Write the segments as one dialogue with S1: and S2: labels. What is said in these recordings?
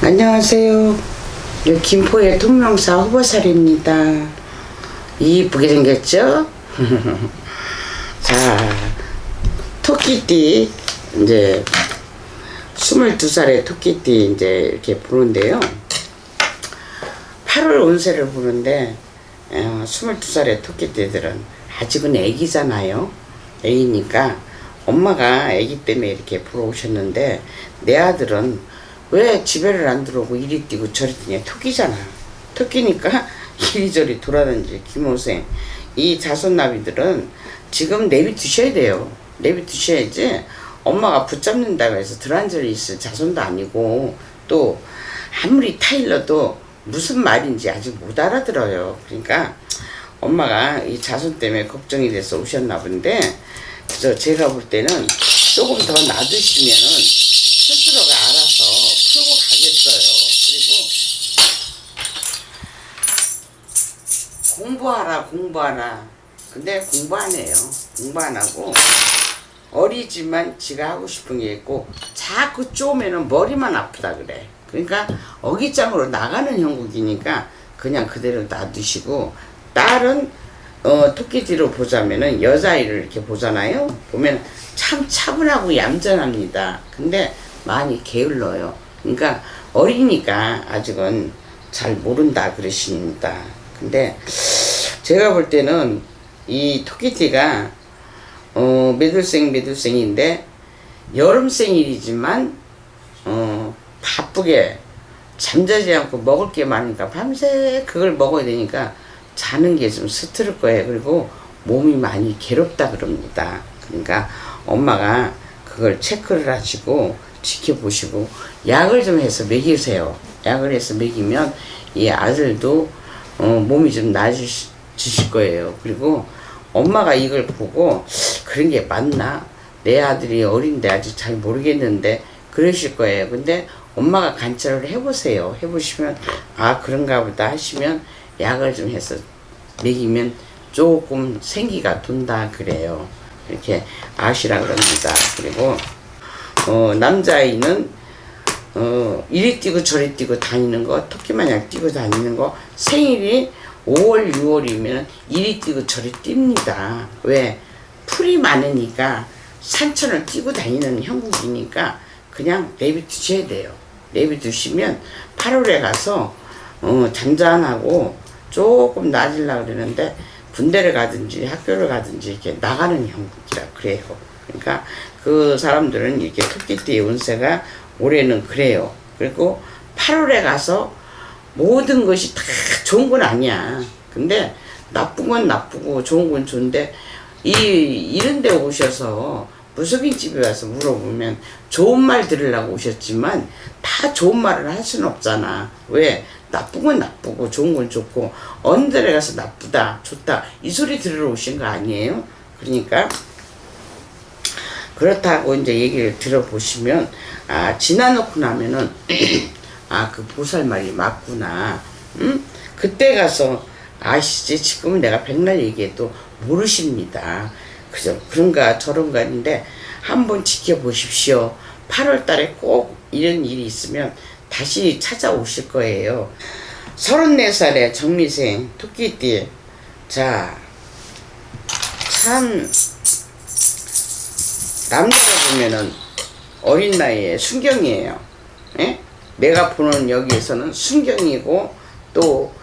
S1: 안녕하세요. 김포의 통명사 후보살입니다. 이쁘게 생겼죠? 자, 토끼띠, 이제 22살의 토끼띠 이제 이렇게 보는데요. 8월 운세를 보는데 22살의 토끼띠들은 아직은 애기잖아요. 애기니까 엄마가 애기 때문에 이렇게 보러 오셨는데, 내 아들은 왜 집에를 안 들어오고 이리 뛰고 저리 뛰냐. 토끼잖아. 토끼니까 이리저리 돌아다니지. 김호생, 이 자손나비들은 지금 내비두셔야 돼요. 내비두셔야지. 엄마가 붙잡는다고 해서 들어앉아 있을 자손도 아니고, 또 아무리 타일러도 무슨 말인지 아직 못 알아들어요. 그러니까 엄마가 이 자손 때문에 걱정이 돼서 오셨나 본데, 그래서 제가 볼 때는 조금 더 놔두시면은 스스로가 알아서 풀고 가겠어요. 그리고 공부하라. 근데 공부 안 해요. 공부 안 하고 어리지만 지가 하고 싶은 게 있고, 자꾸 쪼매는 머리만 아프다 그래. 그러니까 어깃장으로 나가는 형국이니까 그냥 그대로 놔두시고, 딸은 토끼띠로 보자면은 여자아이를 이렇게 보잖아요. 보면 참 차분하고 얌전합니다. 근데 많이 게을러요. 그러니까 어리니까 아직은 잘 모른다 그러십니다. 근데 제가 볼 때는 이 토끼띠가 매둘생인데 여름생일이지만 바쁘게 잠자지 않고 먹을 게 많으니까 밤새 그걸 먹어야 되니까 자는 게 좀 스트릴 거예요. 그리고 몸이 많이 괴롭다 그럽니다. 그러니까 엄마가 그걸 체크를 하시고 지켜보시고 약을 좀 해서 먹이세요. 약을 해서 먹이면 이 아들도 몸이 좀 나아지실 거예요. 그리고 엄마가 이걸 보고 그런 게 맞나? 내 아들이 어린데 아직 잘 모르겠는데 그러실 거예요. 근데 엄마가 관찰을 해보세요. 해보시면 아 그런가 보다 하시면 약을 좀 해서 먹이면 조금 생기가 돈다 그래요. 이렇게 아시라 그럽니다. 그리고 남자아이는 이리 뛰고 저리 뛰고 다니는 거, 토끼마냥 뛰고 다니는 거, 생일이 5월 6월이면 이리 뛰고 저리 뜁니다. 왜? 풀이 많으니까 산천을 뛰고 다니는 형국이니까 그냥 내비두셔야 돼요. 내비두시면 8월에 가서 잔잔하고 조금 나아지려고 그러는데, 군대를 가든지 학교를 가든지 이렇게 나가는 형국이라 그래요. 그러니까 그 사람들은 이렇게 토끼띠의 운세가 올해는 그래요. 그리고 8월에 가서 모든 것이 다 좋은 건 아니야. 근데 나쁜 건 나쁘고 좋은 건 좋은데, 이런 데 오셔서 무속인 집에 와서 물어보면 좋은 말 들으려고 오셨지만 다 좋은 말을 할 수는 없잖아. 왜? 나쁜 건 나쁘고 좋은 건 좋고, 어느 데에 가서 나쁘다 좋다 이 소리 들으러 오신 거 아니에요? 그러니까 그렇다고 이제 얘기를 들어보시면 지나놓고 나면은 아 그 보살 말이 맞구나. 그때 가서 아시지, 지금은 내가 백날 얘기해도 모르십니다. 그죠? 그런가 저런가 했는데 한번 지켜보십시오. 8월 달에 꼭 이런 일이 있으면 다시 찾아오실 거예요. 34살의 정미생 토끼띠. 자, 참 남자가 보면은 어린 나이에 순경이에요. 예? 내가 보는 여기에서는 순경이고, 또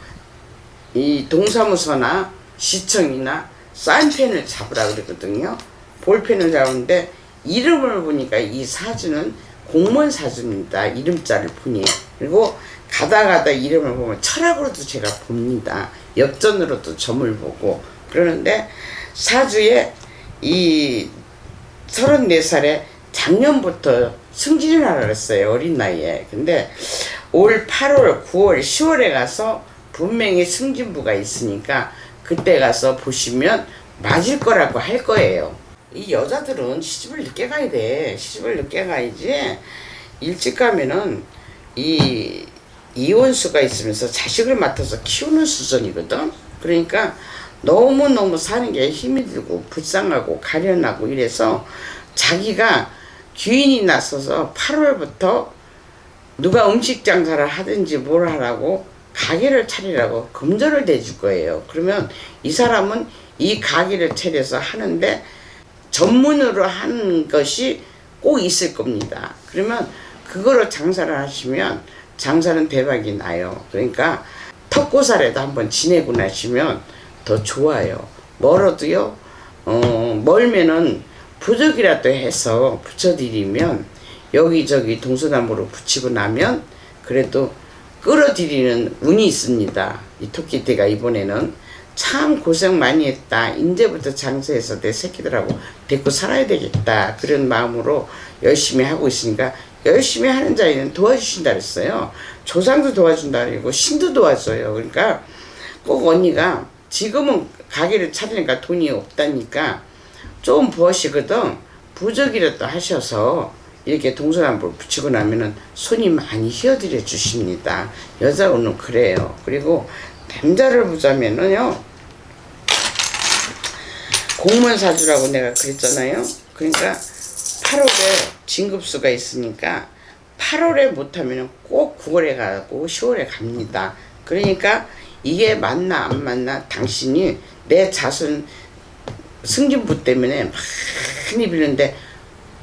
S1: 이 동사무소나 시청이나 사인펜을 잡으라 그러거든요. 볼펜을 잡는데 이름을 보니까 이 사주는 공무원 사주입니다. 이름자를 보니. 그리고 가다 이름을 보면 철학으로도 제가 봅니다. 역전으로도 점을 보고 그러는데, 사주에 이 34살에 작년부터 승진을 하라 그랬어요. 어린 나이에. 근데 올 8월, 9월, 10월에 가서 분명히 승진부가 있으니까 그때 가서 보시면 맞을 거라고 할 거예요. 이 여자들은 시집을 늦게 가야 돼. 시집을 늦게 가야지. 일찍 가면은 이 이혼수가 있으면서 자식을 맡아서 키우는 수준이거든. 그러니까 너무너무 사는 게 힘이 들고 불쌍하고 가련하고 이래서 자기가 귀인이 나서서 8월부터 누가 음식 장사를 하든지 뭘 하라고 가게를 차리라고 금전을 대줄 거예요. 그러면 이 사람은 이 가게를 차려서 하는데 전문으로 하는 것이 꼭 있을 겁니다. 그러면 그거로 장사를 하시면 장사는 대박이 나요. 그러니까 턱고사라도 한번 지내고 나시면 더 좋아요. 멀어도요, 멀면은 부적이라도 해서 붙여드리면 여기저기 동서남북으로 붙이고 나면 그래도 끌어들이는 운이 있습니다. 이 토끼띠가 이번에는 참 고생 많이 했다. 이제부터 장사해서 내 새끼들하고 데리고 살아야 되겠다. 그런 마음으로 열심히 하고 있으니까 열심히 하는 자에는 도와주신다 그랬어요. 조상도 도와준다 그리고 신도 도와줘요. 그러니까 꼭 언니가 지금은 가게를 차리니까 돈이 없다니까 좀 버시거든. 부적이라도 하셔서 이렇게 동서남북 붙이고 나면은 손이 많이 휘어들여 주십니다. 여자분은 그래요. 그리고 남자를 보자면은요, 공무원 사주라고 내가 그랬잖아요. 그러니까 8월에 진급수가 있으니까 8월에 못하면 꼭 9월에 가고 10월에 갑니다. 그러니까 이게 맞나 안 맞나 당신이 내 자손 승진부 때문에 많이 빌는데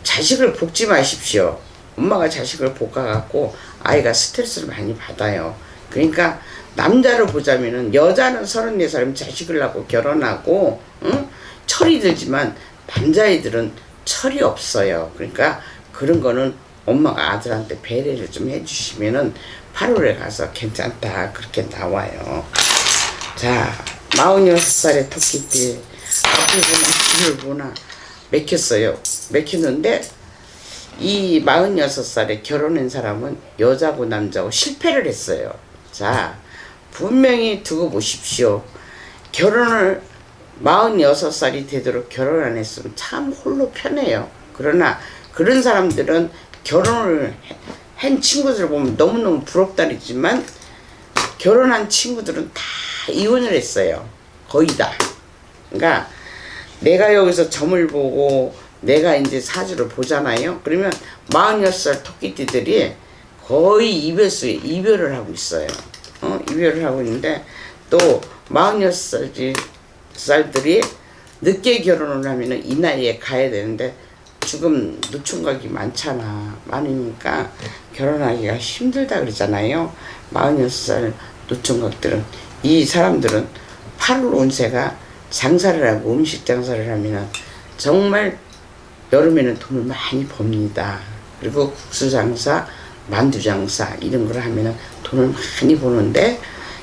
S1: 자식을 볶지 마십시오. 엄마가 자식을 볶아갖고 아이가 스트레스를 많이 받아요. 그러니까 남자를 보자면은 여자는 34살이면 자식을 낳고 결혼하고 응? 철이 들지만 남자애들은 철이 없어요. 그러니까 그런 거는 엄마가 아들한테 배려를 좀 해주시면은 8월에 가서 괜찮다 그렇게 나와요. 자, 46살의 토끼띠 앞에 보면 길을 보나 맥혔어요. 맥혔는데 이 46살에 결혼한 사람은 여자고 남자고 실패를 했어요. 자, 분명히 두고 보십시오. 결혼을 46살이 되도록 결혼 안 했으면 참 홀로 편해요. 그러나 그런 사람들은 결혼을 한 친구들을 보면 너무너무 부럽다리지만 결혼한 친구들은 다 이혼을 했어요. 거의 다. 그러니까 내가 여기서 점을 보고 내가 이제 사주를 보잖아요. 그러면 46살 토끼띠들이 거의 이별을 하고 있어요. 이별을 하고 있는데 또 46살들이 늦게 결혼을 하면 이 나이에 가야 되는데 지금 노총각이 많으니까 결혼하기가 힘들다 그러잖아요. 46살 노총각들은 이 사람들은 8월 운세가 장사를 하고 음식 장사를 하면 정말 여름에는 돈을 많이 법니다. 그리고 국수 장사, 만두 장사 이런 걸 하면 돈을 많이 버는데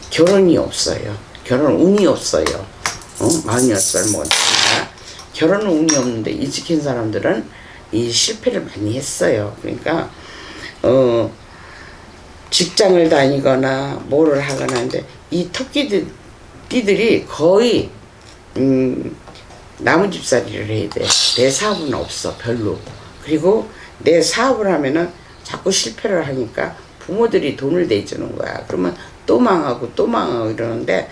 S1: 결혼이 없어요. 결혼 운이 없어요. 46살 먹었으니까 결혼 운이 없는데 일찍한 사람들은 이 실패를 많이 했어요. 그러니까 직장을 다니거나 뭐를 하거나 하는데 이 토끼띠들이 거의 나무집살이를 해야 돼. 내 사업은 없어 별로. 그리고 내 사업을 하면은 자꾸 실패를 하니까 부모들이 돈을 내주는 거야. 그러면 또 망하고 또 망하고 이러는데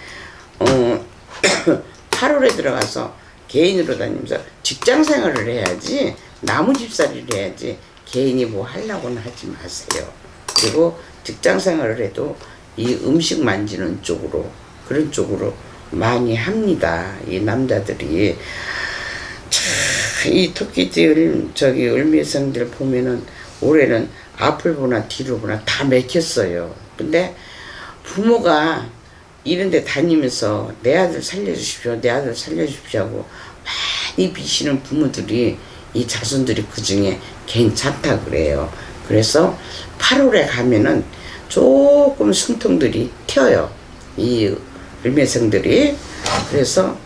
S1: 8월에 들어가서 개인으로 다니면서 직장 생활을 해야지, 나무집살이를 해야지 개인이 뭐 하려고는 하지 마세요. 그리고 직장 생활을 해도 이 음식 만지는 쪽으로 그런 쪽으로 많이 합니다. 이 남자들이. 이 토끼띠 을미성들 보면은 올해는 앞을 보나 뒤를 보나 다 맥혔어요. 근데 부모가 이런 데 다니면서 내 아들 살려주십시오, 내 아들 살려주십시오 하고 많이 비시는 부모들이 이 자손들이 그 중에 괜찮다 그래요. 그래서 8월에 가면은 조금 숨통들이 튀어요. 이 을미성들이. 그래서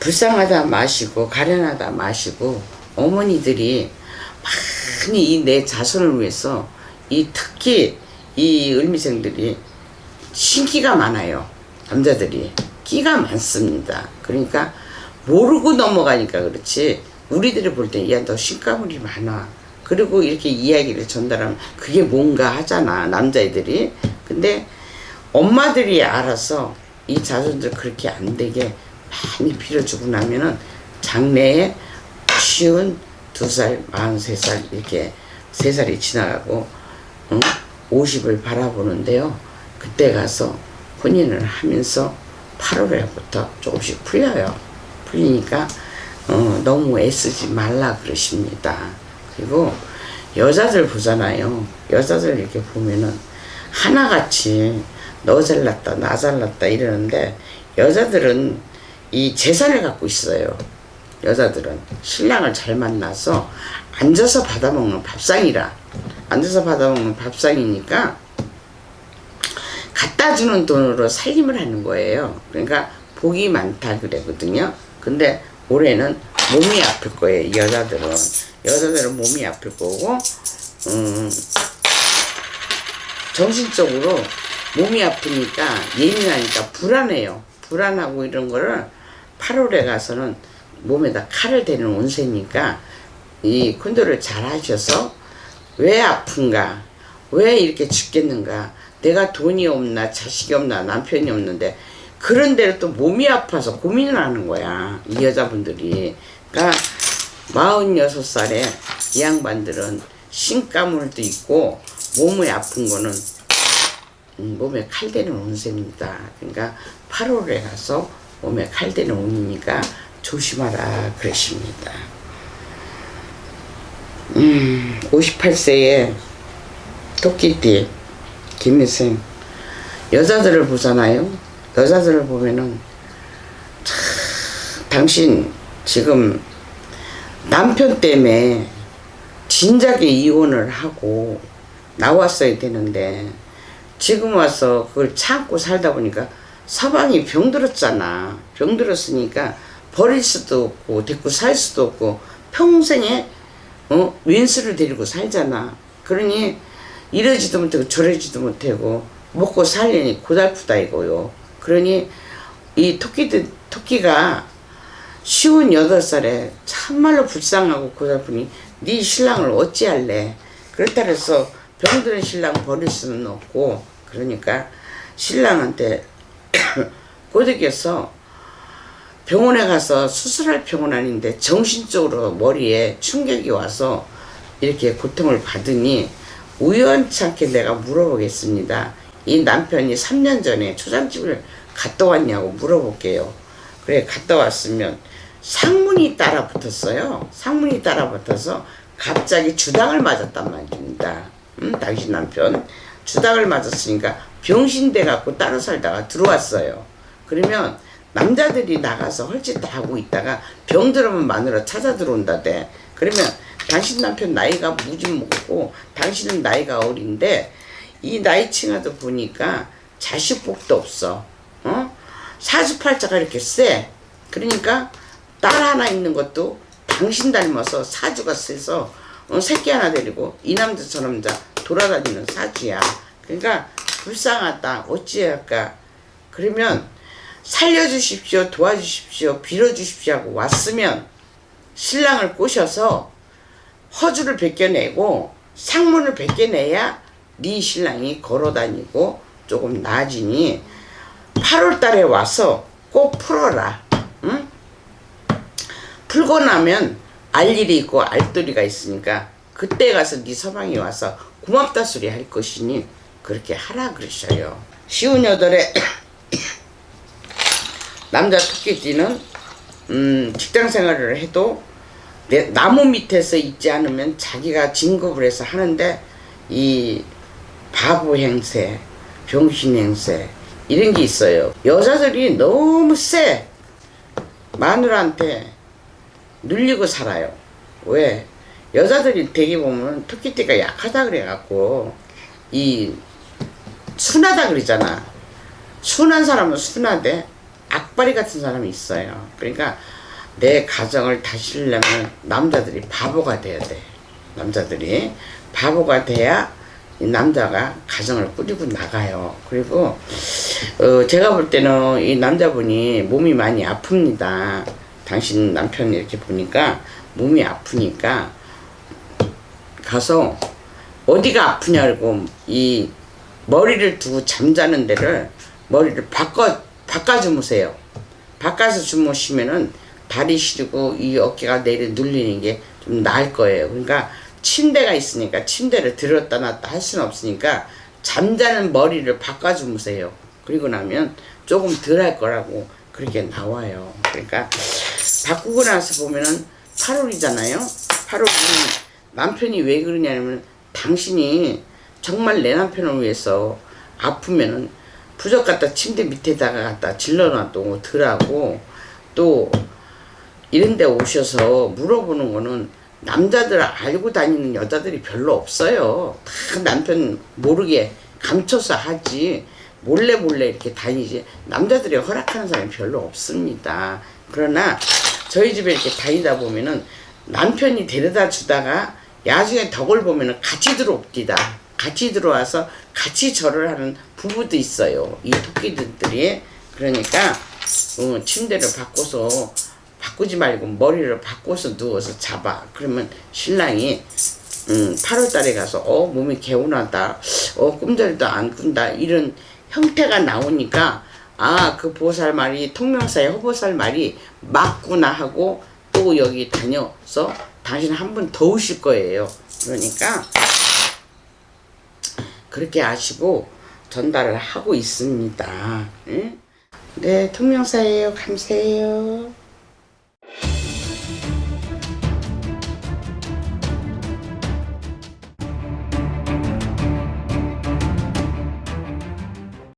S1: 불쌍하다 마시고 가련하다 마시고 어머니들이 많이 내 자손을 위해서 이 특히 이 을미생들이 신기가 많아요. 남자들이 끼가 많습니다. 그러니까 모르고 넘어가니까 그렇지 우리들이 볼 때 야 너 신가물이 많아. 그리고 이렇게 이야기를 전달하면 그게 뭔가 하잖아 남자애들이. 근데 엄마들이 알아서 이 자손들 그렇게 안 되게 많이 빌어주고 나면은 장래에 쉬운 2살, 43살 이렇게 3살이 지나가고 50을 바라보는데요. 그때 가서 혼인을 하면서 8월에부터 조금씩 풀려요. 풀리니까 너무 애쓰지 말라 그러십니다. 그리고 여자들 보잖아요. 여자들 이렇게 보면은 하나같이 너 잘났다 나 잘났다 이러는데, 여자들은 이 재산을 갖고 있어요. 여자들은 신랑을 잘 만나서 앉아서 받아먹는 밥상이라, 앉아서 받아먹는 밥상이니까 갖다 주는 돈으로 살림을 하는 거예요. 그러니까 복이 많다 그러거든요. 근데 올해는 몸이 아플 거예요. 여자들은 몸이 아플 거고, 정신적으로 몸이 아프니까, 예민하니까 불안해요. 불안하고 이런 거를 8월에 가서는 몸에다 칼을 대는 운세니까 이 컨트롤을 잘 하셔서, 왜 아픈가, 왜 이렇게 죽겠는가, 내가 돈이 없나 자식이 없나 남편이 없는데, 그런 대로 또 몸이 아파서 고민을 하는 거야, 이 여자분들이. 그러니까 46살에 이 양반들은 신가물도 있고 몸이 아픈 거는 몸에 칼 대는 운세입니다. 그러니까 8월에 가서 몸에 칼 대는 운이니까 조심하라 그러십니다. 58세에 토끼띠 김일생 여자들을 보잖아요. 여자들을 보면은 참, 당신 지금 남편 때문에 진작에 이혼을 하고 나왔어야 되는데, 지금 와서 그걸 참고 살다 보니까 서방이 병들었잖아. 병들었으니까 버릴 수도 없고 데리고 살 수도 없고 평생에 왼수를 데리고 살잖아. 그러니 이러지도 못하고 저러지도 못하고 먹고 살려니 고달프다 이거요. 그러니 이 토끼가 58살에 참말로 불쌍하고 고달프니 네 신랑을 어찌할래. 그렇다 해서 병들은 신랑 버릴 수는 없고, 그러니까 신랑한테 고득여서 병원에 가서 수술할 병원 아닌데 정신적으로 머리에 충격이 와서 이렇게 고통을 받으니, 우연찮게 내가 물어보겠습니다. 이 남편이 3년 전에 초장집을 갔다 왔냐고 물어볼게요. 그래 갔다 왔으면 상문이 따라 붙었어요. 상문이 따라 붙어서 갑자기 주당을 맞았단 말입니다. 당신 남편 주당을 맞았으니까 병신돼 갖고 따로 살다가 들어왔어요. 그러면 남자들이 나가서 헐짓 다 하고 있다가 병 들으면 마누라 찾아 들어온다대. 그러면 당신 남편 나이가 무지 먹고 당신은 나이가 어린데, 이 나이층에도 보니까 자식복도 없어. 사주팔자가 이렇게 세. 그러니까 딸 하나 있는 것도 당신 닮아서 사주가 세서 새끼 하나 데리고 이 남자 저 남자 돌아다니는 사주야. 그러니까 불쌍하다 어찌할까. 그러면 살려주십시오 도와주십시오 빌어주십시오 하고 왔으면 신랑을 꼬셔서 허주를 벗겨내고 상문을 벗겨내야 네 신랑이 걸어다니고 조금 나아지니 8월달에 와서 꼭 풀어라. 응? 풀고 나면 알 일이 있고 알도리가 있으니까 그때 가서 네 서방이 와서 고맙다 소리 할 것이니 그렇게 하라 그러셔요. 쉬운 여덟에 남자 토끼띠는 직장 생활을 해도 나무 밑에서 있지 않으면 자기가 진급을 해서 하는데, 이 바보 행세, 병신 행세 이런 게 있어요. 여자들이 너무 세. 마누라한테 눌리고 살아요. 왜? 여자들이 되게 보면 토끼띠가 약하다 그래갖고 이 순하다 그러잖아. 순한 사람은 순하대 악바리 같은 사람이 있어요. 그러니까 내 가정을 다스리려면 남자들이 바보가 돼야 돼. 남자들이 바보가 돼야 이 남자가 가정을 꾸리고 나가요. 그리고 제가 볼 때는 이 남자분이 몸이 많이 아픕니다. 당신 남편이 이렇게 보니까 몸이 아프니까 가서 어디가 아프냐고 이 머리를 두고 잠자는 데를 머리를 바꿔 주무세요. 바꿔서 주무시면은 다리 시리고 이 어깨가 내려 눌리는 게 좀 나을 거예요. 그러니까 침대가 있으니까 침대를 들었다 놨다 할 수는 없으니까 잠자는 머리를 바꿔 주무세요. 그리고 나면 조금 덜 할 거라고 그렇게 나와요. 그러니까 바꾸고 나서 보면은 8월이잖아요. 8월은 남편이 왜 그러냐면 당신이 정말 내 남편을 위해서 아프면은 부적 갖다 침대 밑에다가 갖다 질러놔도 덜하고 또 이런 데 오셔서 물어보는 거는 남자들 알고 다니는 여자들이 별로 없어요. 다 남편 모르게 감춰서 하지 몰래 이렇게 다니지 남자들이 허락하는 사람이 별로 없습니다. 그러나 저희 집에 이렇게 다니다 보면은 남편이 데려다 주다가 나중에 덕을 보면은 같이 들어옵니다. 같이 들어와서 같이 절을 하는 부부도 있어요. 이 토끼들이. 그러니까 침대를 바꾸지 말고 머리를 바꿔서 누워서 잡아. 그러면 신랑이 8월달에 가서 몸이 개운하다. 꿈자리도 안 꾼다. 이런 형태가 나오니까 그 보살 말이 통명사의 허보살 말이 맞구나 하고 또 여기 다녀서 당신 한 번 더 오실 거예요. 그러니까 그렇게 아시고 전달을 하고 있습니다. 네, 통명사예요. 감사해요.